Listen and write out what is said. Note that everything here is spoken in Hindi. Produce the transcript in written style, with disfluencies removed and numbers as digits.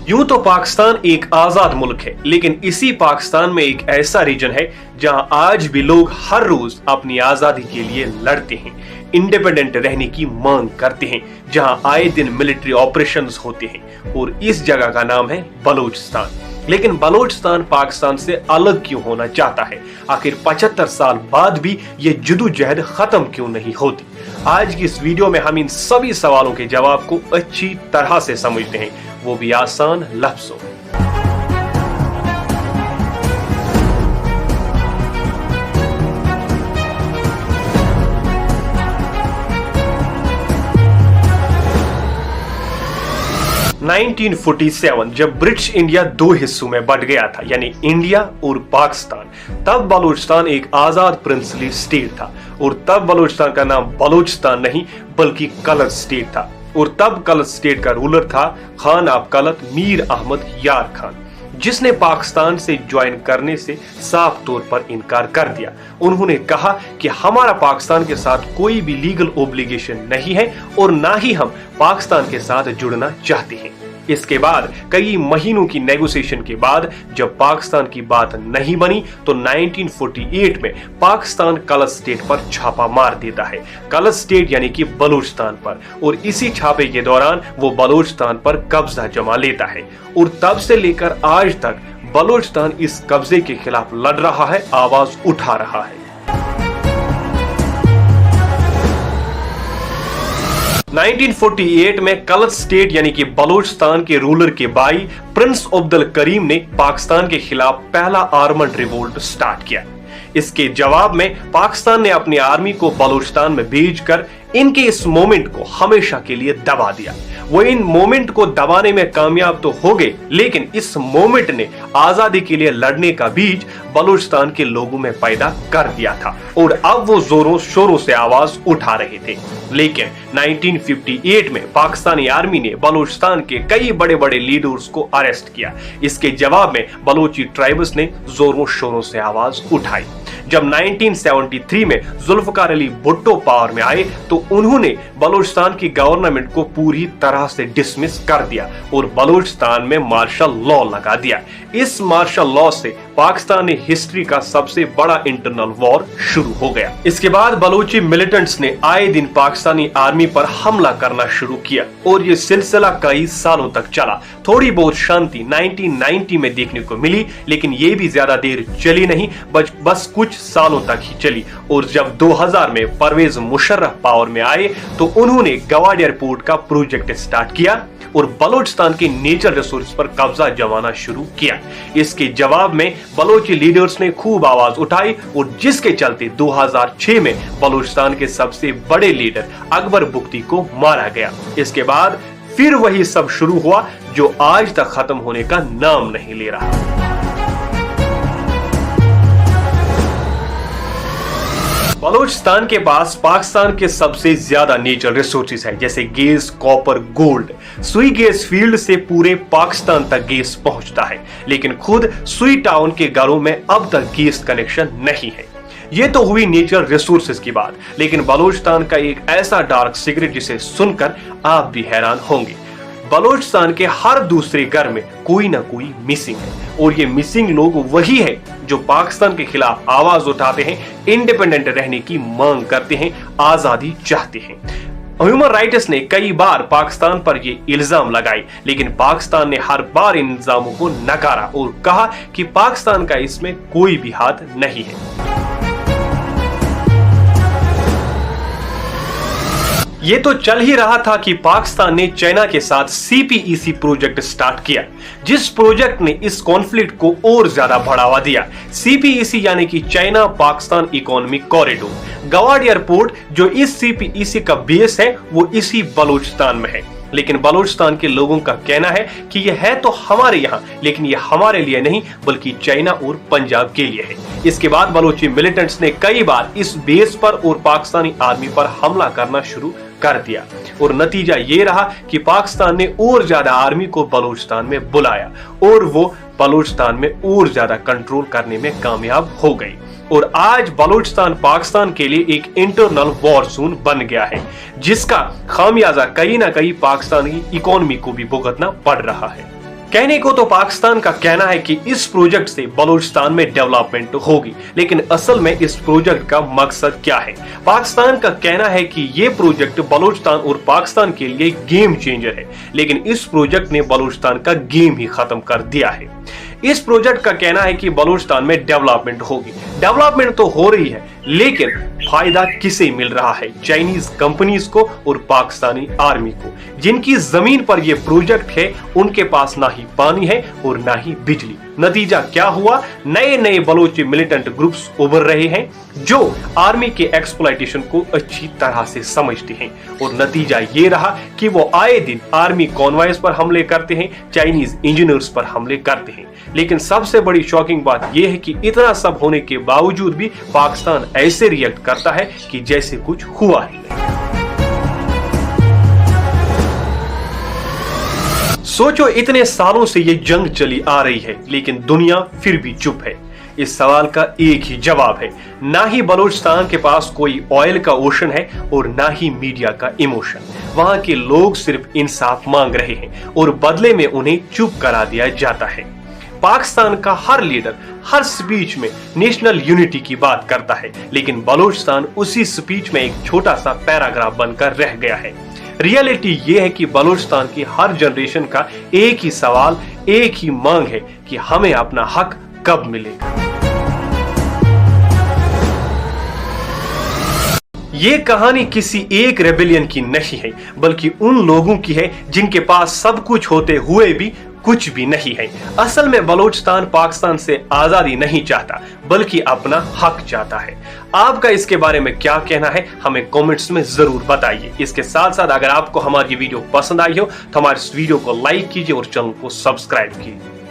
यूं तो पाकिस्तान एक आजाद मुल्क है, लेकिन इसी पाकिस्तान में एक ऐसा रीजन है जहां आज भी लोग हर रोज अपनी आजादी के लिए लड़ते हैं, इंडिपेंडेंट रहने की मांग करते हैं, जहां आए दिन मिलिट्री ऑपरेशंस होते हैं। और इस जगह का नाम है बलूचिस्तान। लेकिन बलूचिस्तान पाकिस्तान से अलग क्यों होना चाहता है? आखिर 75 साल बाद भी ये जद्दोजहद खत्म क्यों नहीं होती? आज की इस वीडियो में हम इन सभी सवालों के जवाब को अच्छी तरह से समझते हैं, वो भी आसान लफ्जों में। नाइनटीन 47 जब ब्रिटिश इंडिया दो हिस्सों में बंट गया था, यानी इंडिया और पाकिस्तान, तब बलूचिस्तान एक आजाद प्रिंसली स्टेट था। और तब बलूचिस्तान का नाम बलूचिस्तान नहीं बल्कि कलत स्टेट था। और तब कलत स्टेट का रूलर था खान ऑफ कलत मीर अहमद यार खान, जिसने पाकिस्तान से ज्वाइन करने से साफ तौर पर इनकार कर दिया। उन्होंने कहा कि हमारा पाकिस्तान के साथ कोई भी लीगल ओब्लिगेशन नहीं है और ना ही हम पाकिस्तान के साथ जुड़ना चाहते हैं। इसके बाद कई महीनों की नेगोशिएशन के बाद जब पाकिस्तान की बात नहीं बनी तो 1948 में पाकिस्तान कलत स्टेट पर छापा मार देता है, कलत स्टेट यानी कि बलूचिस्तान पर। और इसी छापे के दौरान वो बलूचिस्तान पर कब्जा जमा लेता है और तब से लेकर आज तक बलूचिस्तान इस कब्जे के खिलाफ लड़ रहा है, आवाज उठा रहा है। 1948 में कलत स्टेट यानी कि बलूचिस्तान के रूलर के भाई प्रिंस अब्दुल करीम ने पाकिस्तान के खिलाफ पहला आर्मड रिवोल्ट स्टार्ट किया। इसके जवाब में पाकिस्तान ने अपनी आर्मी को बलूचिस्तान में भेजकर इनके इस मोमेंट को हमेशा के लिए दबा दिया। वो इन मोमेंट को दबाने में कामयाब तो हो गए, लेकिन इस मोमेंट ने आजादी के लिए लड़ने का बीज बलूचिस्तान के लोगों में पैदा कर दिया था और अब वो जोरों शोरों से आवाज उठा रहे थे। लेकिन 1958 में पाकिस्तानी आर्मी ने बलूचिस्तान के कई बड़े बड़े लीडर्स को अरेस्ट किया। इसके जवाब में बलूची ट्राइब्स ने जोरों शोरों से आवाज उठाई। जब 1973 में जुल्फकार अली भुट्टो पावर में आए तो उन्होंने बलूचिस्तान की गवर्नमेंट को पूरी तरह से डिसमिस कर दिया और बलूचिस्तान में मार्शल लॉ लगा दिया। इस मार्शल लॉ से पाकिस्तानी हिस्ट्री का सबसे बड़ा इंटरनल वॉर शुरू हो गया। इसके बाद बलूची मिलिटेंट्स ने आए दिन पाकिस्तानी आर्मी पर हमला करना शुरू किया और ये सिलसिला कई सालों तक चला। थोड़ी बहुत शांति 1990 में देखने को मिली, लेकिन ये भी ज्यादा देर चली नहीं, बस कुछ सालों तक ही चली। और जब 2000 में परवेज मुशर्रफ पावर में आए तो उन्होंने गवाडियर पोर्ट का प्रोजेक्ट स्टार्ट किया और बलूचिस्तान के नेचुरल रिसोर्स पर कब्जा जमाना शुरू किया। इसके जवाब में बलोची लीडर्स ने खूब आवाज उठाई और जिसके चलते 2006 में बलूचिस्तान के सबसे बड़े लीडर अकबर बुख्ती को मारा गया। इसके बाद फिर वही सब शुरू हुआ जो आज तक खत्म होने का नाम नहीं ले रहा। बलूचिस्तान के पास पाकिस्तान के सबसे ज्यादा नेचुरल रिसोर्सेज है, जैसे गैस, कॉपर, गोल्ड। सुई गैस फील्ड से पूरे पाकिस्तान तक गैस पहुंचता है, लेकिन खुद सुई टाउन के घरों में अब तक गैस कनेक्शन नहीं है। ये तो हुई नेचुरल रिसोर्सेज की बात, लेकिन बलूचिस्तान का एक ऐसा डार्क सीक्रेट जिसे सुनकर आप भी हैरान होंगे। बलूचिस्तान के हर दूसरे घर में कोई ना कोई मिसिंग है और ये मिसिंग लोग वही है जो पाकिस्तान के खिलाफ आवाज उठाते हैं, इंडिपेंडेंट रहने की मांग करते हैं, आजादी चाहते हैं। ह्यूमन राइट्स ने कई बार पाकिस्तान पर ये इल्जाम लगाए, लेकिन पाकिस्तान ने हर बार इन इल्जामों को नकारा और कहा कि पाकिस्तान का इसमें कोई भी हाथ नहीं है। ये तो चल ही रहा था कि पाकिस्तान ने चाइना के साथ CPEC प्रोजेक्ट स्टार्ट किया, जिस प्रोजेक्ट ने इस कॉन्फ्लिक्ट को और ज्यादा बढ़ावा दिया। CPEC यानी कि China Pakistan economic corridor. Gwadar port जो इस CPEC का बेस है वो इसी बलूचिस्तान में है, लेकिन बलूचिस्तान के लोगों का कहना है कि यह है तो हमारे यहाँ, लेकिन यह हमारे लिए नहीं बल्कि चाइना और पंजाब के लिए है। इसके बाद बलूची मिलिटेंट्स ने कई बार इस बेस पर और पाकिस्तानी आर्मी पर हमला करना शुरू कर दिया और नतीजा ये रहा कि पाकिस्तान ने और ज्यादा आर्मी को बलूचिस्तान में बुलाया और वो बलूचिस्तान में और ज्यादा कंट्रोल करने में कामयाब हो गई। और आज बलूचिस्तान पाकिस्तान के लिए एक इंटरनल वॉर जोन बन गया है, जिसका खामियाजा कहीं ना कहीं पाकिस्तान की इकोनॉमी को भी भुगतना पड़ रहा है। कहने को तो पाकिस्तान का कहना है कि इस प्रोजेक्ट से बलूचिस्तान में डेवलपमेंट होगी, लेकिन असल में इस प्रोजेक्ट का मकसद क्या है? पाकिस्तान का कहना है कि ये प्रोजेक्ट बलूचिस्तान और पाकिस्तान के लिए गेम चेंजर है, लेकिन इस प्रोजेक्ट ने बलूचिस्तान का गेम ही खत्म कर दिया है। इस प्रोजेक्ट का कहना है कि बलूचिस्तान में डेवलपमेंट होगी। डेवलपमेंट तो हो रही है, लेकिन फायदा किसे मिल रहा है? चाइनीज कंपनीज को और पाकिस्तानी आर्मी को। जिनकी जमीन पर यह प्रोजेक्ट है उनके पास ना ही पानी है और ना ही बिजली। नतीजा क्या हुआ? नए नए बलोची मिलिटेंट ग्रुप्स उभर रहे हैं जो आर्मी के एक्सप्लॉयटेशन को अच्छी तरह से समझते हैं, और नतीजा ये रहा कि वो आए दिन आर्मी कॉन्वॉयज पर हमले करते हैं, चाइनीज इंजीनियर्स पर हमले करते हैं। लेकिन सबसे बड़ी शॉकिंग बात यह है कि इतना सब होने के बावजूद भी पाकिस्तान ऐसे रिएक्ट करता है कि जैसे कुछ हुआ ही नहीं। सोचो, इतने सालों से ये जंग चली आ रही है, लेकिन दुनिया फिर भी चुप है। इस सवाल का एक ही जवाब है, ना ही बलूचिस्तान के पास कोई ऑयल का ओशन है और ना ही मीडिया का इमोशन। वहां के लोग सिर्फ इंसाफ मांग रहे हैं और बदले में उन्हें चुप करा दिया जाता है। पाकिस्तान का हर लीडर हर स्पीच में नेशनल यूनिटी की बात करता है, लेकिन बलूचिस्तान उसी स्पीच में एक छोटा सा पैराग्राफ बनकर रह गया है। रियलिटी ये है कि बलूचिस्तान की हर जनरेशन का एक ही सवाल, एक ही मांग है कि हमें अपना हक कब मिलेगा। ये कहानी किसी एक रेबेलियन की नहीं है, बल्कि उन लोगों की है जिनके पास सब कुछ होते हुए भी कुछ भी नहीं है। असल में बलूचिस्तान पाकिस्तान से आजादी नहीं चाहता, बल्कि अपना हक चाहता है। आपका इसके बारे में क्या कहना है, हमें कमेंट्स में जरूर बताइए। इसके साथ साथ अगर आपको हमारी वीडियो पसंद आई हो तो हमारे इस वीडियो को लाइक कीजिए और चैनल को सब्सक्राइब कीजिए।